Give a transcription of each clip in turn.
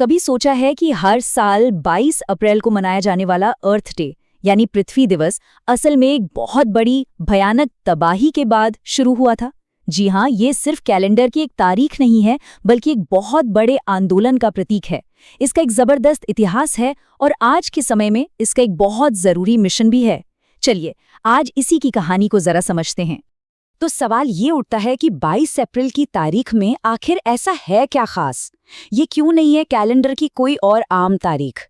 कभी सोचा है कि हर साल 22 अप्रैल को मनाया जाने वाला अर्थ डे यानी पृथ्वी दिवस असल में एक बहुत बड़ी भयानक तबाही के बाद शुरू हुआ था? जी हाँ, ये सिर्फ कैलेंडर की एक तारीख नहीं है, बल्कि एक बहुत बड़े आंदोलन का प्रतीक है। इसका एक जबरदस्त इतिहास है और आज के समय में इसका एक बहुत जरूरी मिशन भी है। चलिए, आज इसी की कहानी को जरा समझते हैं। तो सवाल ये उठता है कि 22 अप्रैल की तारीख में आखिर ऐसा है क्या खास? ये क्यों नहीं है कैलेंडर की कोई और आम तारीख?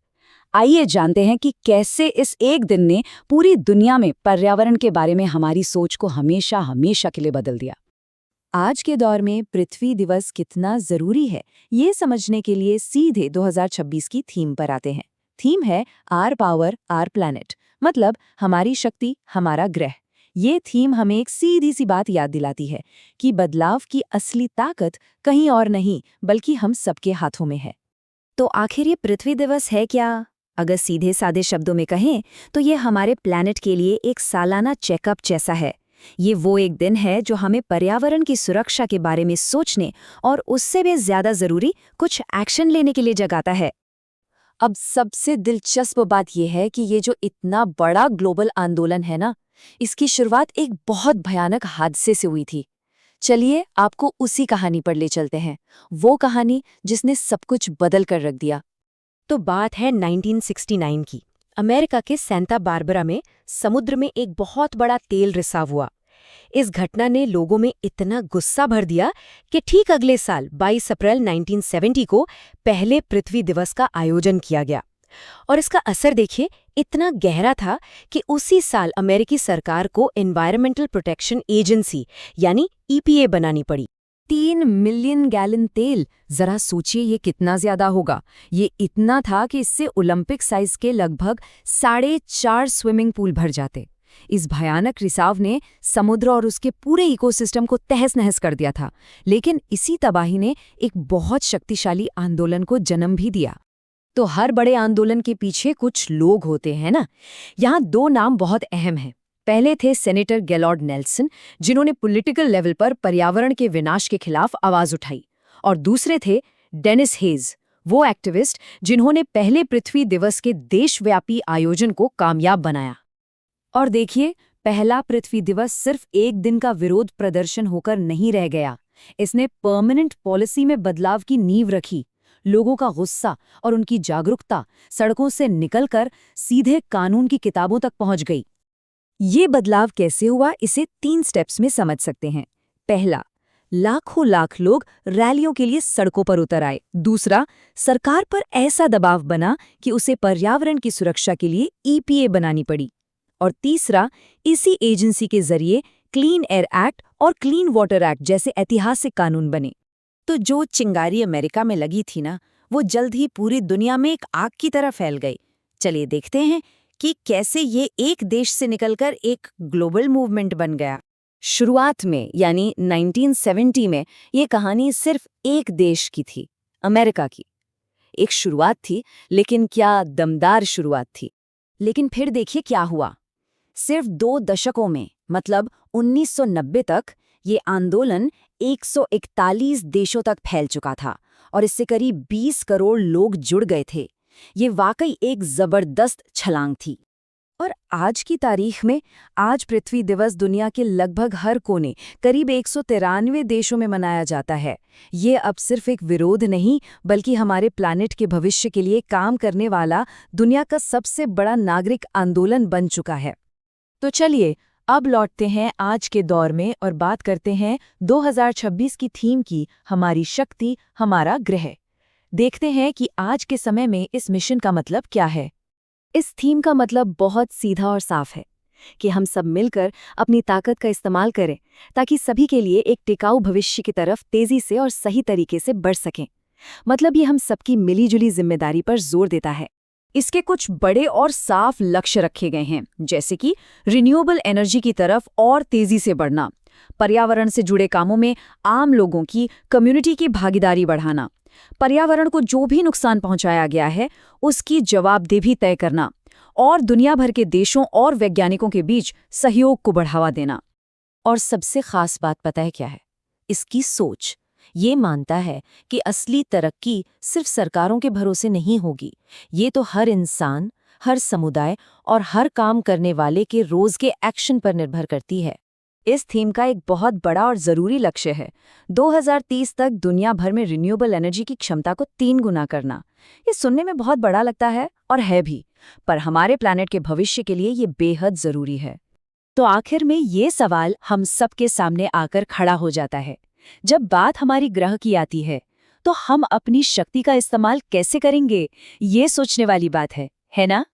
आइए जानते हैं कि कैसे इस एक दिन ने पूरी दुनिया में पर्यावरण के बारे में हमारी सोच को हमेशा हमेशा के लिए बदल दिया। आज के दौर में पृथ्वी दिवस कितना जरूरी है, ये समझने के लिए सीधे 2026 की थीम पर आते हैं। थीम है आर पावर आर प्लैनेट, मतलब हमारी शक्ति हमारा ग्रह। ये थीम हमें एक सीधी सी बात याद दिलाती है कि बदलाव की असली ताकत कहीं और नहीं बल्कि हम सबके हाथों में है। तो आखिर ये पृथ्वी दिवस है क्या? अगर सीधे सादे शब्दों में कहें तो ये हमारे प्लैनेट के लिए एक सालाना चेकअप जैसा है। ये वो एक दिन है जो हमें पर्यावरण की सुरक्षा के बारे में सोचने और उससे भी ज्यादा जरूरी कुछ एक्शन लेने के लिए जगाता है। अब सबसे दिलचस्प बात यह है कि ये जो इतना बड़ा ग्लोबल आंदोलन है ना, इसकी शुरुआत एक बहुत भयानक हादसे से हुई थी। चलिए आपको उसी कहानी पर ले चलते हैं, वो कहानी जिसने सब कुछ बदल कर रख दिया। तो बात है 1969 की। अमेरिका के सेंटा बारबरा में समुद्र में एक बहुत बड़ा तेल रिसाव हुआ। इस घटना ने लोगों में इतना गुस्सा भर दिया कि ठीक अगले साल 22 अप्रैल 1970 को पहले पृथ्वी दिवस का आयोजन किया गया। और इसका असर देखिए, इतना गहरा था कि उसी साल अमेरिकी सरकार को एनवायरमेंटल प्रोटेक्शन एजेंसी यानी EPA बनानी पड़ी। 3 मिलियन गैलन तेल, जरा सोचिए ये कितना ज्यादा होगा। ये इतना था कि इससे ओलंपिक साइज के लगभग 4.5 स्विमिंग पूल भर जाते। इस भयानक रिसाव ने समुद्र और उसके पूरे इकोसिस्टम को तहस-नहस कर दिया था। लेकिन इसी तबाही ने एक बहुत शक्तिशाली आंदोलन को जन्म भी दिया। तो हर बड़े आंदोलन के पीछे कुछ लोग होते हैं ना। यहाँ 2 नाम बहुत अहम हैं। पहले थे सेनेटर गैलॉर्ड नेल्सन, जिन्होंने पॉलिटिकल लेवल पर पर्यावरण के विनाश के खिलाफ आवाज उठाई, और दूसरे थे डेनिस हेज, वो एक्टिविस्ट जिन्होंने पहले पृथ्वी दिवस के देशव्यापी आयोजन को कामयाब बनाया। और देखिए, पहला पृथ्वी दिवस सिर्फ एक दिन का विरोध प्रदर्शन होकर नहीं रह गया। इसने परमानेंट पॉलिसी में बदलाव की नींव रखी। लोगों का गुस्सा और उनकी जागरूकता सड़कों से निकलकर सीधे कानून की किताबों तक पहुंच गई। ये बदलाव कैसे हुआ, इसे 3 स्टेप्स में समझ सकते हैं। पहला, लाखों लाख लोग रैलियों के लिए सड़कों पर उतर आए। दूसरा, सरकार पर ऐसा दबाव बना कि उसे पर्यावरण की सुरक्षा के लिए EPA बनानी पड़ी। और तीसरा, इसी एजेंसी के जरिए क्लीन एयर एक्ट और क्लीन वाटर एक्ट जैसे ऐतिहासिक कानून बने। तो जो चिंगारी अमेरिका में लगी थी ना, वो जल्द ही पूरी दुनिया में एक आग की तरह फैल गई। चलिए देखते हैं कि कैसे ये एक देश से निकलकर एक ग्लोबल मूवमेंट बन गया। शुरुआत में यानी 1970 में ये कहानी सिर्फ एक देश की थी, अमेरिका की। एक शुरुआत थी, लेकिन क्या दमदार शुरुआत थी। लेकिन फिर देखिए क्या हुआ। सिर्फ 2 दशकों में, मतलब 1990 तक, ये आंदोलन 141 देशों तक फैल चुका था और इससे करीब 20 करोड़ लोग जुड़ गए थे। ये वाकई एक जबरदस्त छलांग थी। और आज की तारीख में, आज पृथ्वी दिवस दुनिया के लगभग हर कोने, करीब 193 देशों में मनाया जाता है। ये अब सिर्फ एक विरोध नहीं, बल्कि हमारे प्लैनेट के भविष्य के लिए काम करने वाला दुनिया का सबसे बड़ा नागरिक आंदोलन बन चुका है। तो चलिए अब लौटते हैं आज के दौर में और बात करते हैं 2026 की थीम की, हमारी शक्ति हमारा ग्रह। देखते हैं कि आज के समय में इस मिशन का मतलब क्या है। इस थीम का मतलब बहुत सीधा और साफ है कि हम सब मिलकर अपनी ताकत का इस्तेमाल करें ताकि सभी के लिए एक टिकाऊ भविष्य की तरफ तेजी से और सही तरीके से बढ़ सकें। मतलब ये हम सबकी मिलीजुली जिम्मेदारी पर जोर देता है। इसके कुछ बड़े और साफ लक्ष्य रखे गए हैं, जैसे कि रिन्यूएबल एनर्जी की तरफ और तेजी से बढ़ना, पर्यावरण से जुड़े कामों में आम लोगों की कम्युनिटी की भागीदारी बढ़ाना, पर्यावरण को जो भी नुकसान पहुंचाया गया है उसकी जवाबदेही तय करना, और दुनिया भर के देशों और वैज्ञानिकों के बीच सहयोग को बढ़ावा देना। और सबसे खास बात पता है क्या है? इसकी सोच। ये मानता है कि असली तरक्की सिर्फ सरकारों के भरोसे नहीं होगी। ये तो हर इंसान, हर समुदाय और हर काम करने वाले के रोज के एक्शन पर निर्भर करती है। इस थीम का एक बहुत बड़ा और ज़रूरी लक्ष्य है 2030 तक दुनिया भर में रिन्यूएबल एनर्जी की क्षमता को 3 गुना करना। ये सुनने में बहुत बड़ा लगता है और है भी, पर हमारे प्लैनेट के भविष्य के लिए ये बेहद ज़रूरी है। तो आखिर में ये सवाल हम सबके सामने आकर खड़ा हो जाता है। जब बात हमारी ग्रह की आती है, तो हम अपनी शक्ति का इस्तेमाल कैसे करेंगे? ये सोचने वाली बात है ना?